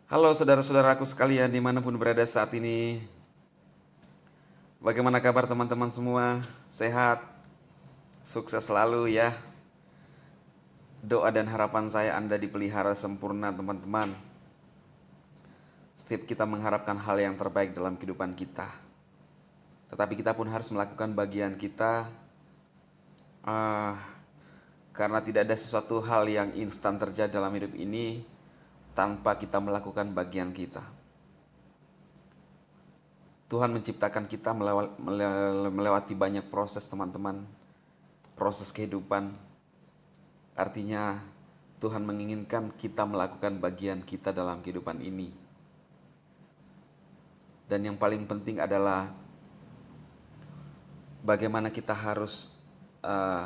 Halo saudara-saudaraku sekalian dimanapun berada saat ini. Bagaimana kabar teman-teman semua? Sehat? Sukses selalu ya. Doa dan harapan saya Anda dipelihara sempurna teman-teman. Setiap kita mengharapkan hal yang terbaik dalam kehidupan kita. Tetapi kita pun harus melakukan bagian kita. ah, karena tidak ada sesuatu hal yang instan terjadi dalam hidup ini tanpa kita melakukan bagian kita. Tuhan menciptakan kita melewati banyak proses teman-teman. Proses kehidupan. Artinya Tuhan menginginkan kita melakukan bagian kita dalam kehidupan ini. Dan yang paling penting adalah bagaimana kita harus uh,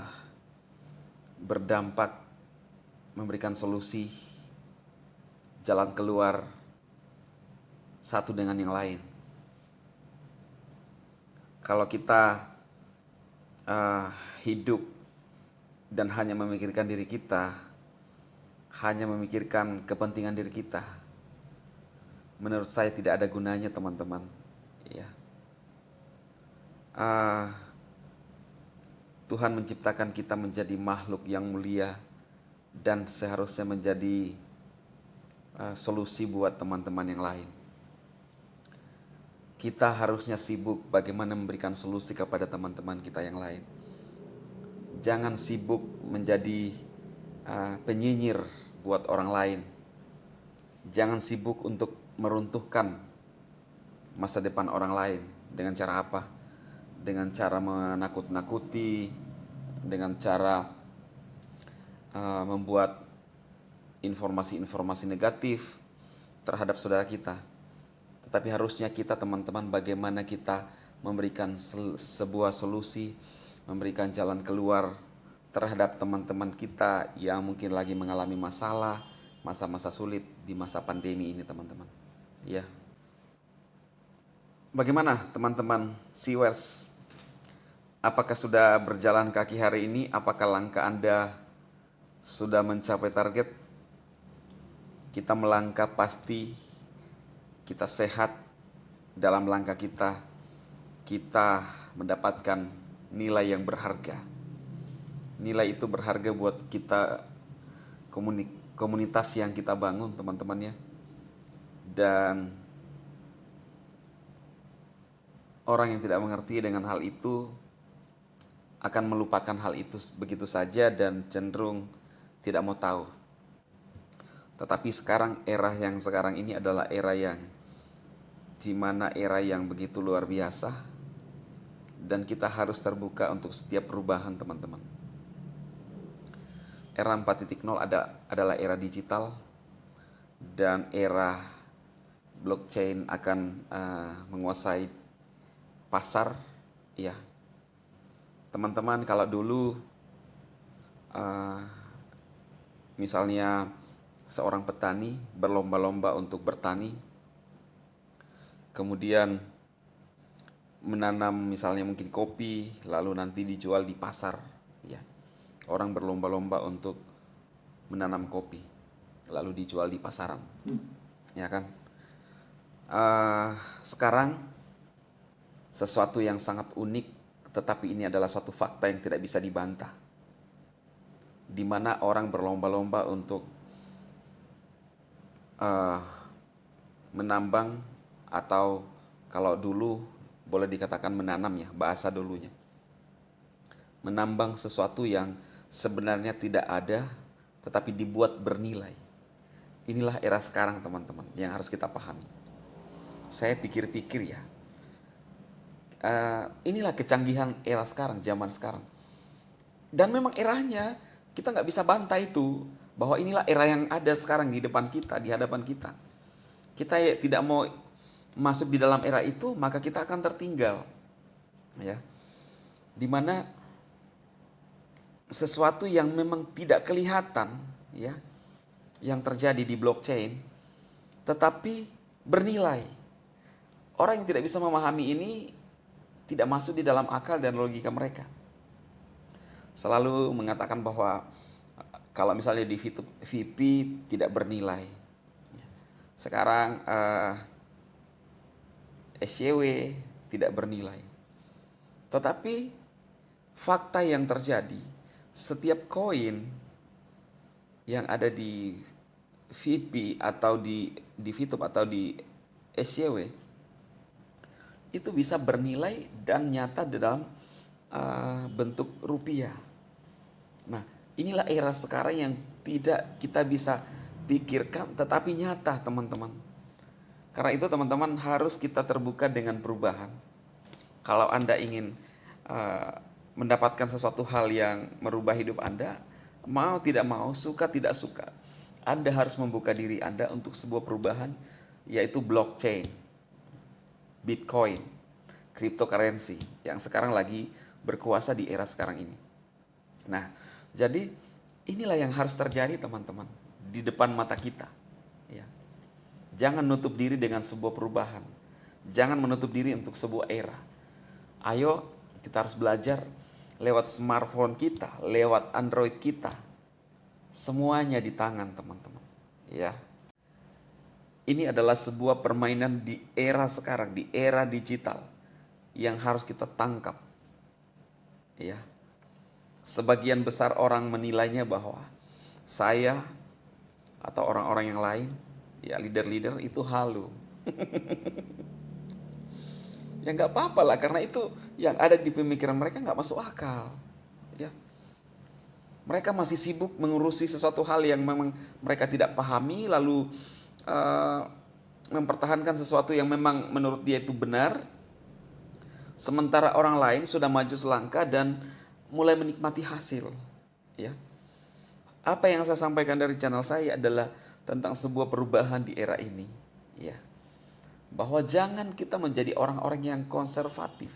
berdampak, memberikan solusi, jalan keluar satu dengan yang lain. Kalau kita hidup dan hanya memikirkan diri kita, hanya memikirkan kepentingan diri kita, menurut saya tidak ada gunanya teman-teman. Ya. Tuhan menciptakan kita menjadi makhluk yang mulia dan seharusnya menjadi solusi buat teman-teman yang lain. Kita harusnya sibuk bagaimana memberikan solusi kepada teman-teman kita yang lain. Jangan sibuk menjadi penyinyir buat orang lain. Jangan sibuk untuk meruntuhkan masa depan orang lain. Dengan cara apa? Dengan cara menakut-nakuti, dengan cara membuat informasi-informasi negatif terhadap saudara kita. Tetapi harusnya kita teman-teman bagaimana kita memberikan sebuah solusi, memberikan jalan keluar terhadap teman-teman kita yang mungkin lagi mengalami masalah, masa-masa sulit di masa pandemi ini teman-teman. Ya. Bagaimana teman-teman Siwers? Apakah sudah berjalan kaki hari ini? Apakah langkah Anda sudah mencapai target? Kita melangkah pasti kita sehat dalam langkah kita. Kita mendapatkan nilai yang berharga. Nilai itu berharga buat kita, komunitas yang kita bangun teman-temannya. Dan orang yang tidak mengerti dengan hal itu akan melupakan hal itu begitu saja dan cenderung tidak mau tahu. Tetapi sekarang era yang sekarang ini adalah era yang dimana era yang begitu luar biasa dan kita harus terbuka untuk setiap perubahan teman-teman. Era 4.0 adalah era digital dan era blockchain akan menguasai pasar. Ya, teman-teman, kalau dulu misalnya seorang petani berlomba-lomba untuk bertani, kemudian menanam misalnya mungkin kopi, lalu nanti dijual di pasar. Ya, orang berlomba-lomba untuk menanam kopi, lalu dijual di pasaran. Ya kan? Sekarang sesuatu yang sangat unik, tetapi ini adalah suatu fakta yang tidak bisa dibantah, di mana orang berlomba-lomba untuk menambang, atau kalau dulu boleh dikatakan menanam ya, bahasa dulunya. Menambang sesuatu yang sebenarnya tidak ada, tetapi dibuat bernilai. Inilah era sekarang teman-teman yang harus kita pahami. Saya pikir-pikir ya, inilah kecanggihan era sekarang, zaman sekarang. Dan memang eranya kita nggak bisa bantah itu, bahwa inilah era yang ada sekarang di depan kita, di hadapan kita. Kita tidak mau masuk di dalam era itu, maka kita akan tertinggal. Ya. Dimana sesuatu yang memang tidak kelihatan, ya, yang terjadi di blockchain, tetapi bernilai. Orang yang tidak bisa memahami ini tidak masuk di dalam akal dan logika mereka. Selalu mengatakan bahwa kalau misalnya di VIP tidak bernilai. Sekarang SCW tidak bernilai. Tetapi fakta yang terjadi, setiap koin yang ada di VP atau di VTube atau di SCW itu bisa bernilai dan nyata di dalam bentuk rupiah. Nah, inilah era sekarang yang tidak kita bisa pikirkan tetapi nyata, teman-teman. Karena itu teman-teman harus kita terbuka dengan perubahan. Kalau Anda ingin mendapatkan sesuatu hal yang merubah hidup Anda, mau tidak mau, suka tidak suka, Anda harus membuka diri Anda untuk sebuah perubahan, yaitu blockchain, Bitcoin, cryptocurrency yang sekarang lagi berkuasa di era sekarang ini. Nah, jadi inilah yang harus terjadi, teman-teman, di depan mata kita. Ya. Jangan nutup diri dengan sebuah perubahan. Jangan menutup diri untuk sebuah era. Ayo kita harus belajar lewat smartphone kita, lewat Android kita. Semuanya di tangan, teman-teman. Ya. Ini adalah sebuah permainan di era sekarang, di era digital yang harus kita tangkap. Ya. Sebagian besar orang menilainya bahwa saya atau orang-orang yang lain, ya leader-leader itu halu. Ya nggak apa-apa lah, karena itu yang ada di pemikiran mereka nggak masuk akal. Ya. Mereka masih sibuk mengurusi sesuatu hal yang memang mereka tidak pahami, lalu mempertahankan sesuatu yang memang menurut dia itu benar, sementara orang lain sudah maju selangkah dan mulai menikmati hasil. Ya. Apa yang saya sampaikan dari channel saya adalah tentang sebuah perubahan di era ini. Ya. Bahwa jangan kita menjadi orang-orang yang konservatif.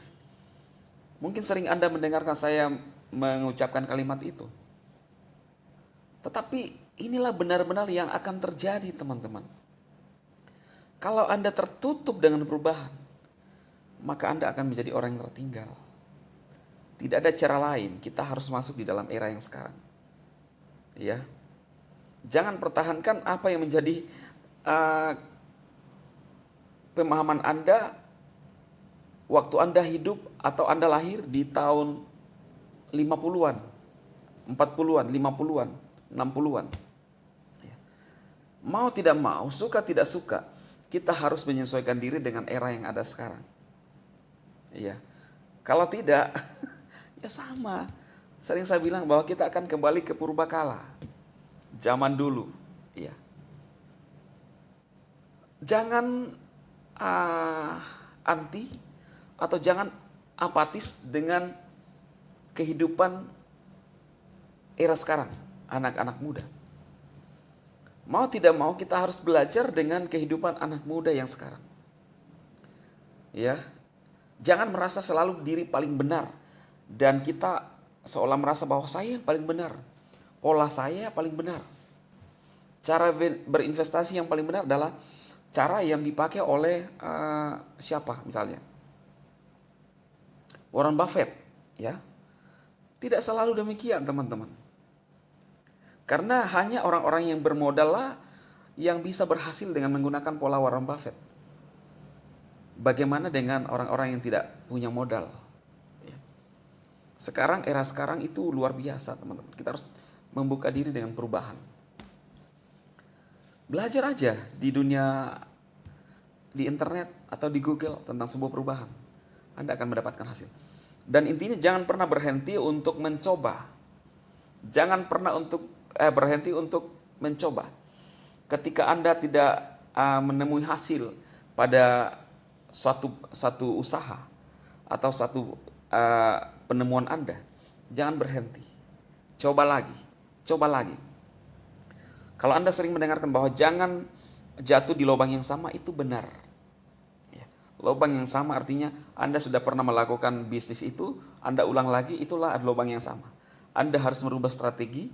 Mungkin sering Anda mendengarkan saya mengucapkan kalimat itu. Tetapi inilah benar-benar yang akan terjadi, teman-teman. Kalau Anda tertutup dengan perubahan, maka Anda akan menjadi orang yang tertinggal. Tidak ada cara lain, kita harus masuk di dalam era yang sekarang. Ya. Jangan pertahankan apa yang menjadi pemahaman Anda waktu Anda hidup atau Anda lahir di tahun 50-an, 40-an, 50-an, 60-an. Mau tidak mau, suka tidak suka, kita harus menyesuaikan diri dengan era yang ada sekarang. Ya. Kalau tidak, ya sama. Sering saya bilang bahwa kita akan kembali ke purbakala. Zaman dulu. Ya. Jangan anti atau jangan apatis dengan kehidupan era sekarang, anak-anak muda. Mau tidak mau kita harus belajar dengan kehidupan anak muda yang sekarang. Ya. Jangan merasa selalu diri paling benar dan kita seolah merasa bahwa saya yang paling benar. Pola saya paling benar. Cara berinvestasi yang paling benar adalah cara yang dipakai oleh siapa misalnya? Warren Buffett, ya. Tidak selalu demikian, teman-teman. Karena hanya orang-orang yang bermodal lah yang bisa berhasil dengan menggunakan pola Warren Buffett. Bagaimana dengan orang-orang yang tidak punya modal? Ya. Sekarang, era sekarang itu luar biasa, teman-teman. Kita harus membuka diri dengan perubahan. Belajar aja di dunia, di internet atau di Google tentang sebuah perubahan. Anda akan mendapatkan hasil. Dan intinya jangan pernah berhenti untuk mencoba. Jangan pernah berhenti untuk mencoba. Ketika Anda tidak menemui hasil pada suatu usaha atau suatu penemuan Anda, jangan berhenti. Coba lagi, coba lagi. Kalau Anda sering mendengarkan bahwa jangan jatuh di lubang yang sama, itu benar. Ya. Lubang yang sama artinya Anda sudah pernah melakukan bisnis itu, Anda ulang lagi, itulah lubang yang sama. Anda harus merubah strategi,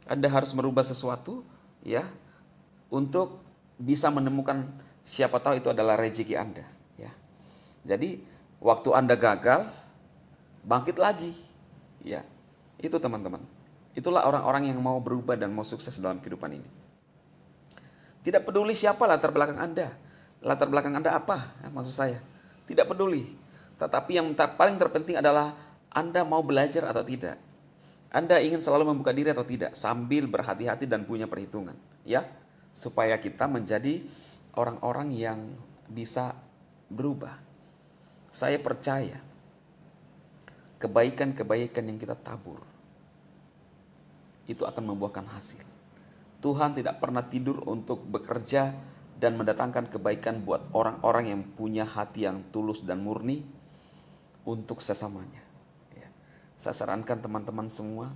Anda harus merubah sesuatu, ya, untuk bisa menemukan siapa tahu itu adalah rezeki Anda. Ya. Jadi waktu Anda gagal, bangkit lagi. Ya, itu teman-teman. Itulah orang-orang yang mau berubah dan mau sukses dalam kehidupan ini. Tidak peduli siapa latar belakang Anda. Latar belakang Anda apa? Maksud saya. Tidak peduli. Tetapi yang paling terpenting adalah Anda mau belajar atau tidak. Anda ingin selalu membuka diri atau tidak sambil berhati-hati dan punya perhitungan, ya. Supaya kita menjadi orang-orang yang bisa berubah. Saya percaya kebaikan-kebaikan yang kita tabur itu akan membuahkan hasil. Tuhan tidak pernah tidur untuk bekerja dan mendatangkan kebaikan buat orang-orang yang punya hati yang tulus dan murni untuk sesamanya. Ya. Saya sarankan teman-teman semua,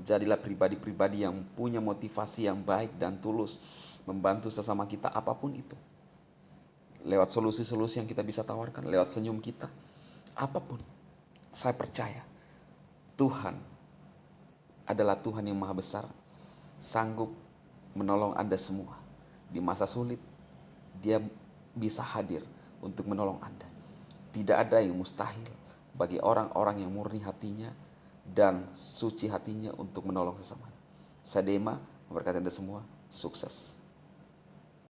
jadilah pribadi-pribadi yang punya motivasi yang baik dan tulus membantu sesama kita apapun itu. Lewat solusi-solusi yang kita bisa tawarkan, lewat senyum kita, apapun. Saya percaya Tuhan adalah Tuhan yang maha besar, sanggup menolong Anda semua. Di masa sulit, Dia bisa hadir untuk menolong Anda. Tidak ada yang mustahil bagi orang-orang yang murni hatinya dan suci hatinya untuk menolong sesama. Saya Dema, memberkati Anda semua, sukses.